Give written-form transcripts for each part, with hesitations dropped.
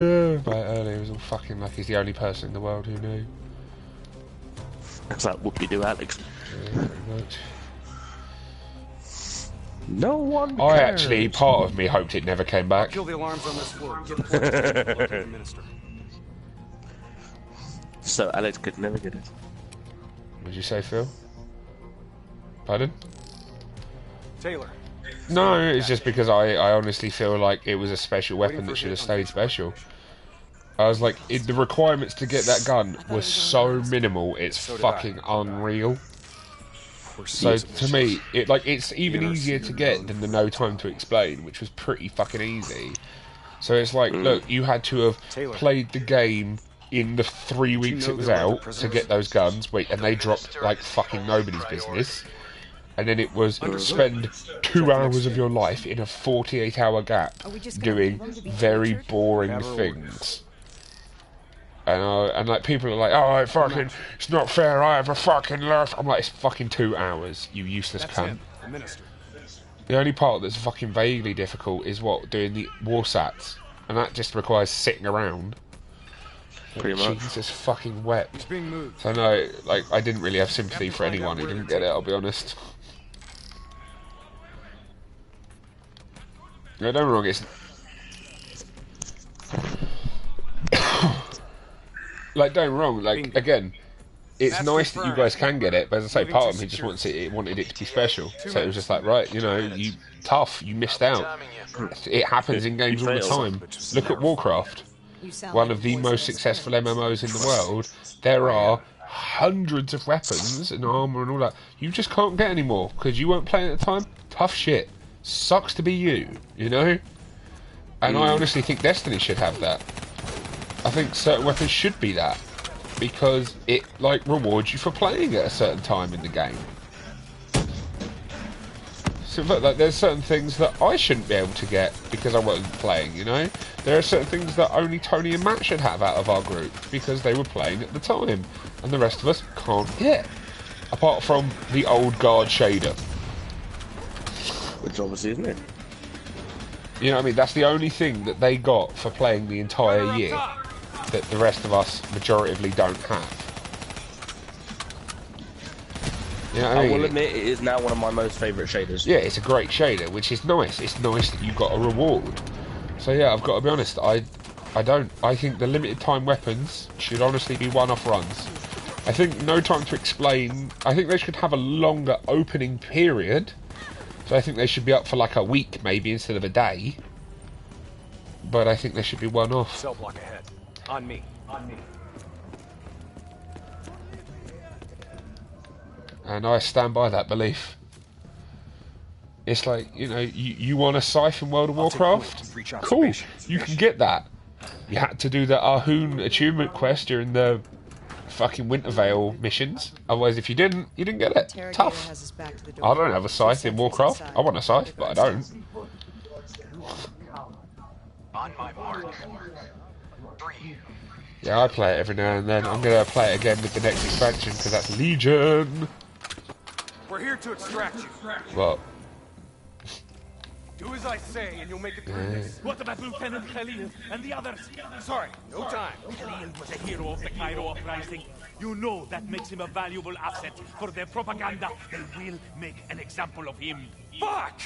Like earlier, it was all fucking like he's the only person in the world who knew. That's like whoop-de-doo, Alex. Yeah, pretty much. No one cares. I actually, part of me hoped it never came back. Kill the alarms on this floor. Get the locate the minister. So Alex could never get it. What did you say, Phil? Pardon? Taylor. No, it's just because I honestly feel like it was a special weapon that should have stayed special. I was like, the requirements to get that gun were so minimal, it's fucking unreal. So to me, it's even easier to get than the No Time to Explain, which was pretty fucking easy. So it's like, look, you had to have played the game in the 3 weeks it was out to get those guns, and they dropped like fucking nobody's business. And then it was spend 2 hours of your life in a 48-hour gap doing very boring things. And like people are like, oh, it's not fair. I have a fucking life. I'm like, it's fucking 2 hours. You useless cunt. The only part that's fucking vaguely difficult is doing the war sats, and that just requires sitting around. Pretty much. Jesus fucking wept. So no, like I didn't really have sympathy for anyone who didn't get it. I'll be honest. No, don't get me wrong, it's... like, don't get me wrong, like, again, it's nice that you guys can get it, but as I say, part of me just wanted it to be special. So it was just like, right, you know, you missed out. It happens in games all the time. Look at Warcraft, one of the most successful MMOs in the world. There are hundreds of weapons and armour and all that. You just can't get any more, because you weren't playing at the time. Tough shit. Sucks to be you, you know? And I honestly think Destiny should have that. I think certain weapons should be that, because it, like, rewards you for playing at a certain time in the game. So, look, like, there's certain things that I shouldn't be able to get because I wasn't playing, you know? There are certain things that only Tony and Matt should have out of our group because they were playing at the time, and the rest of us can't get. Apart from the old guard shader. Which obviously isn't it? You know what I mean? That's the only thing that they got for playing the entire year that the rest of us majoritively don't have. You know what I mean? I will admit it is now one of my most favourite shaders. Yeah, it's a great shader, which is nice. It's nice that you got a reward. So yeah, I've got to be honest, I think the limited time weapons should honestly be one-off runs. I think No Time to Explain, I think they should have a longer opening period. So I think they should be up for like a week, maybe, instead of a day. But I think they should be one-off. Cell block ahead. On me. On me. And I stand by that belief. It's like, you know, you want a scythe in World of Warcraft? Cool, you can get that. You had to do the Ahun achievement quest during the fucking Wintervale missions. Otherwise, if you didn't get it. Tough. I don't have a scythe in Warcraft. I want a scythe, but I don't. On my mark. 3. Yeah, I play it every now and then. I'm going to play it again with the next expansion, because that's Legion. We're here to extract you. What? Do as I say, and you'll make it through this. What about Lieutenant Khalil and the others? Sorry, no time. Khalil was a hero of the Cairo uprising. You know that makes him a valuable asset for their propaganda. They will make an example of him. Fuck!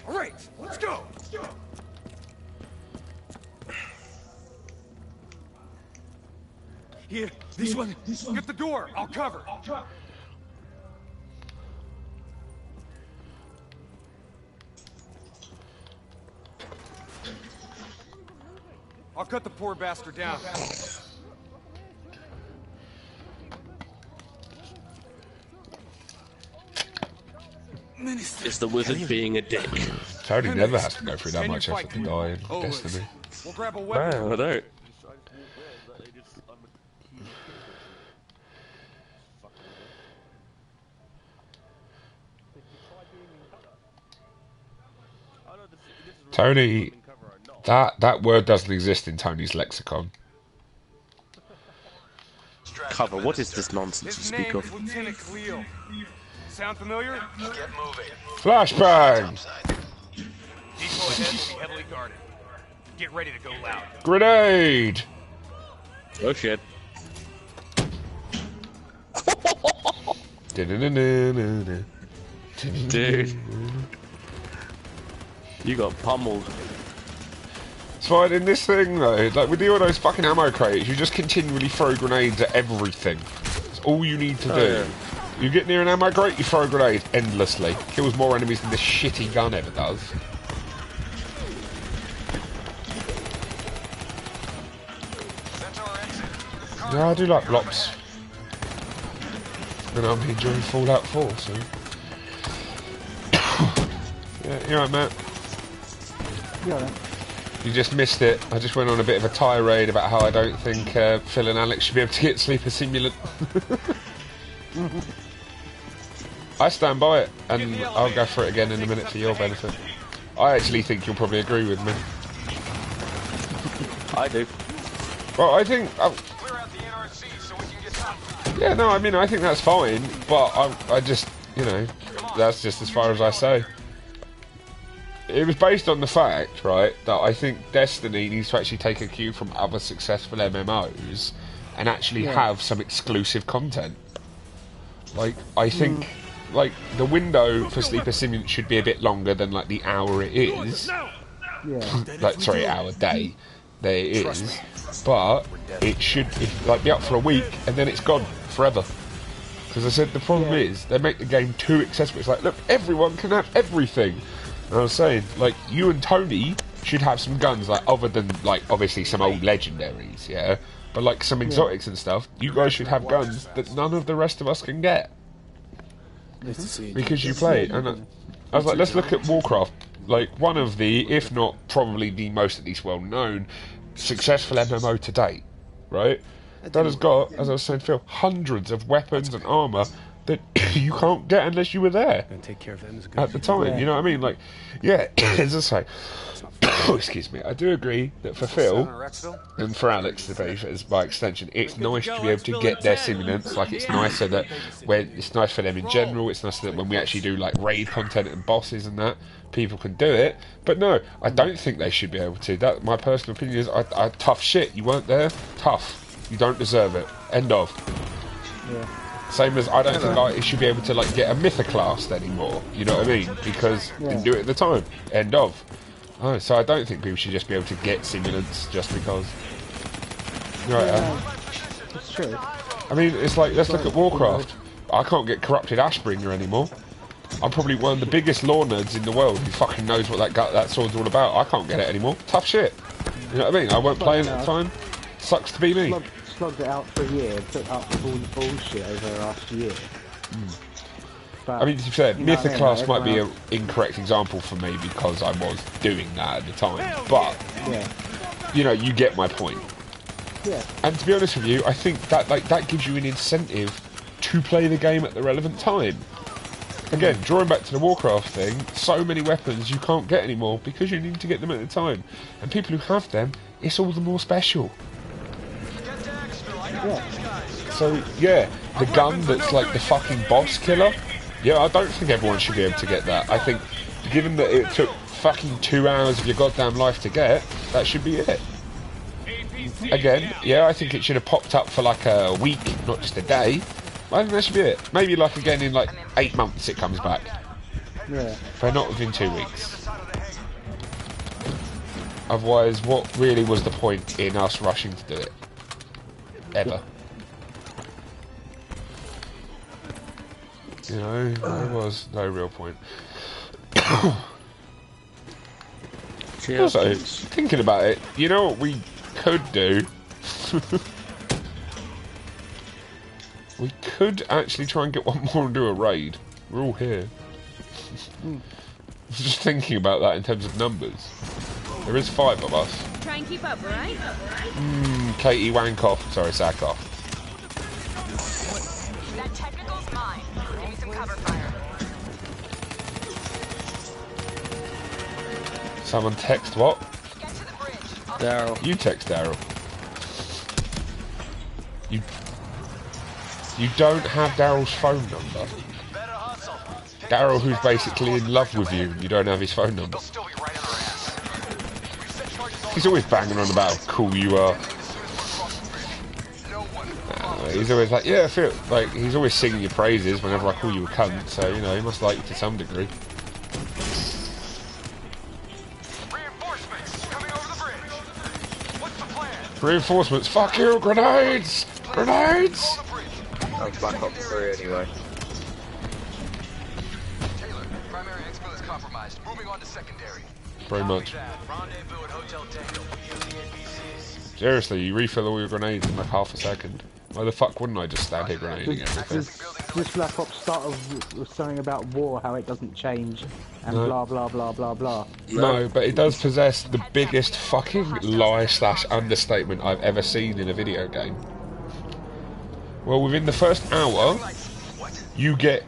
All right, let's go. Here, this one. Get the door. I'll cover. I'll cut the poor bastard down. It's the wizard being a dick. Tony never has to go through that much effort to die in Destiny. We'll grab a weapon. No, I don't. Tony, that word doesn't exist in Tony's lexicon. Cover, what is this nonsense you speak of? Lieutenant Khalil. Sound familiar? Get moving. Flashbang! Depot ahead will be heavily guarded. Get ready to go loud. Grenade! Oh shit. Dude. You got pummeled. It's fine in this thing though, like with all those fucking ammo crates, you just continually throw grenades at everything. That's all you need to do. Yeah. You get near an ammo crate, you throw a grenade endlessly. Kills more enemies than this shitty gun ever does. Yeah, I do like Blops. And I'm enjoying Fallout 4, so... yeah, you're right, Matt. Yeah, right. You just missed it. I just went on a bit of a tirade about how I don't think Phil and Alex should be able to get Sleeper Simulant. I stand by it, and I'll go for it again in a minute for your benefit. I actually think you'll probably agree with me. I do. Well, I think... Clear out the NRC so we can get some. yeah, no, I mean, I think that's fine, but I just, you know, that's just as far as I say. It was based on the fact, right, that I think Destiny needs to actually take a cue from other successful MMOs and actually have some exclusive content. Like, I think, like, the window for Sleeper Simulant should be a bit longer than, like, the hour it is. Yeah. Like, sorry, hour day. There it is. But it should, like, be up for a week and then it's gone forever. Because I said the problem is they make the game too accessible. It's like, look, everyone can have everything. And I was saying, like, you and Tony should have some guns, like, other than, like, obviously some old legendaries, yeah? But, like, some exotics and stuff, you guys should have guns that none of the rest of us can get. Because you play. And I was like, let's look at Warcraft. Like, one of the, if not probably the most, at least well-known, successful MMO to date, right? That has got, as I was saying to Phil, hundreds of weapons and armour that you can't get unless you were there take care of them as a at the time. You know what I mean? Like, yeah, as I say, excuse me, I do agree that for Phil and for Alex, by extension, it's nice to be able to get their simulants. Like, it's nicer that when it's nice for them in general. It's nice that when we actually do like raid content and bosses and that, people can do it. But no, I don't think they should be able to. That my personal opinion is, I tough shit. You weren't there. Tough. You don't deserve it. End of. Yeah. Same as I don't think I should be able to like get a Mythoclast anymore. You know what I mean? Because didn't do it at the time. End of. Oh, so I don't think people should just be able to get simulants just because. Right. That's true. I mean, it's like, let's look at Warcraft. I can't get Corrupted Ashbringer anymore. I'm probably one of the biggest lore nerds in the world who fucking knows what that sword's all about. I can't get it anymore. Tough shit. You know what I mean? I weren't playing at the time. Sucks to be me. Slogged it out for a year and put up with all the bullshit over the last year. But, I mean, to be fair, you know what I mean, like, Mythoclast might be everyone an incorrect example for me because I was doing that at the time. But, you know, you get my point. Yeah. And to be honest with you, I think that that gives you an incentive to play the game at the relevant time. Again, drawing back to the Warcraft thing, so many weapons you can't get anymore because you need to get them at the time. And people who have them, it's all the more special. So, yeah, the gun that's like the fucking boss killer, yeah, I don't think everyone should be able to get that. I think, given that it took fucking 2 hours of your goddamn life to get, that should be it. Again, yeah, I think it should have popped up for like a week, not just a day. I think that should be it. Maybe like again in like 8 months it comes back. Yeah. But not within 2 weeks. Otherwise, what really was the point in us rushing to do it? Ever. You know, there was no real point. Also, thinking about it, you know what we could do? We could actually try and get one more and do a raid. We're all here. Just thinking about that in terms of numbers. There is 5 of us. Try and keep up, right? Katie Wankoff. Sorry, Sackhoff. That technical's mine. Give me some cover fire. Someone text what? Get to the bridge. Daryl. You text Daryl. You don't have Daryl's phone number. Daryl, who's basically in love with you, you don't have his phone number. He's always banging on about how cool you are. He's always like, yeah, I feel like he's always singing your praises whenever I call you a cunt. So you know, he must like you to some degree. Reinforcements coming over the bridge. What's the plan? Reinforcements, fuck you, grenades! Grenades! That was Black Ops 3 anyway. Taylor, primary expo is compromised. Moving on to secondary. Very much. Rendezvous at Hotel Tango. Using NPCs. Seriously, you refill all your grenades in like half a second. Why the fuck wouldn't I just stand here grenading everything? This Black Ops started with something about war, how it doesn't change, and No. blah blah blah blah blah. No, but it does possess the biggest fucking lie / understatement I've ever seen in a video game. Well, within the first hour, you get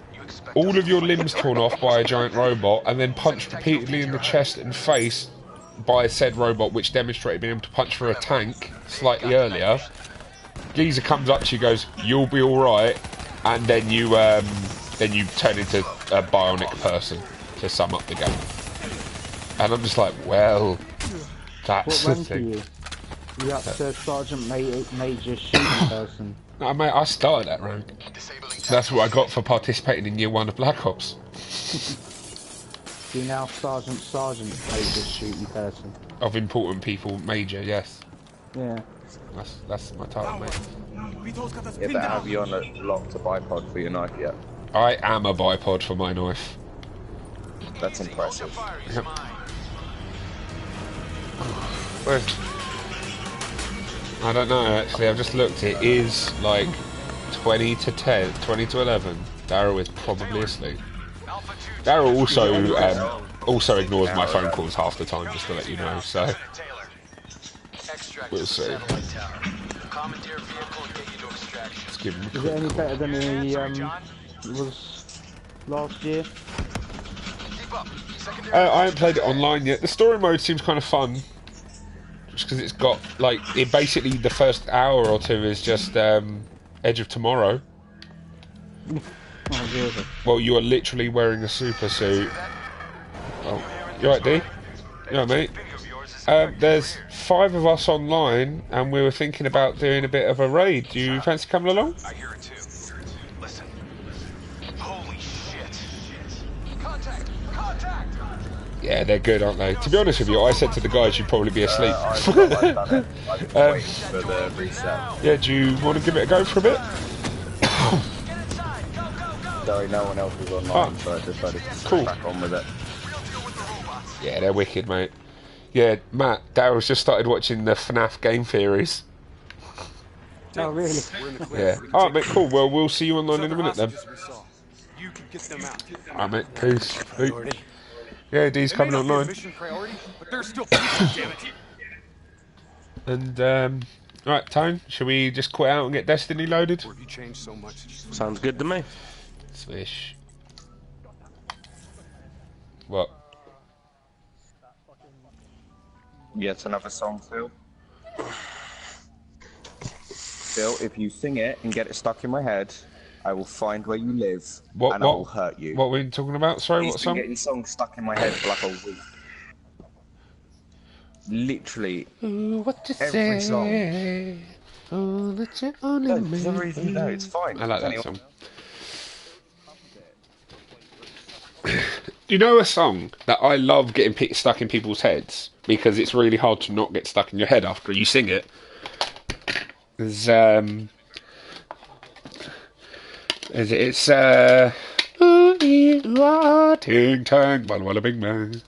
all of your limbs torn off by a giant robot and then punched repeatedly in the chest and face by said robot, which demonstrated being able to punch through a tank slightly earlier. Geezer comes up to you, goes, "You'll be all right," and then you turn into a bionic person to sum up the game. And I'm just like, well, that's What the rank are thing. you? You up to Sergeant Major shooting person? No, mate, I started that rank. That's what I got for participating in Year 1 of Black Ops. You now Sergeant Major shooting person. Of important people, Major, yes. Yeah. That's my title, mate. Vito's got us Yeah, pinned but down. have you unlocked a bipod for your knife yet? I am a bipod for my knife. That's impressive. Yep. Where? I don't know, actually. I've just looked. It is like 20 to 11. Daryl is probably asleep. Daryl also ignores my phone calls half the time, just to let you know. So we'll see. Commandeer vehicle and get you to extraction. Let's give him a Is it quick any call. better than it was last year? Keep up. Secondary. I haven't played it online yet. The story mode seems kind of fun, just because it's got like basically the first hour or two is just Edge of Tomorrow. Oh, really? Well, you are literally wearing a super suit. Oh, you right, D? You right, mate? There's 5 of us online, and we were thinking about doing a bit of a raid. Do you fancy coming along? I hear it too. Listen. Holy shit. Contact! Contact! Yeah, they're good, aren't they? To be honest with you, I said to the guys you'd probably be asleep. I've done it. I've been waiting for the reset. Yeah, do you want to give it a go for a bit? Sorry, no one else was online, Oh. so I decided to Cool. crack on with it. Yeah, they're wicked, mate. Yeah, Matt, Daryl's just started watching the FNAF game theories. Oh, really? We're in the clear. Yeah. Alright, mate, cool. Well, we'll see you online in a minute then. You can get them out. Alright, mate. Peace. Peace. Yeah, D's It may coming not be a online. mission priority, but there's still people, damn it. And, right, Tone, shall we just quit out and get Destiny loaded? You changed so much. Sounds good to me. Swish. What? Yet another song, Phil. Phil, if you sing it and get it stuck in my head, I will find where you live and I will hurt you. What were you talking about? Sorry, He's what been song? getting songs stuck in my head for like a week. Literally What you every song. Oh, that you only No, for some reason, no, it's fine. I like that Anyone- song. Do you know a song that I love getting stuck in people's heads because it's really hard to not get stuck in your head after you sing it? It's Ooh, you are ting tang, walla walla bing bang.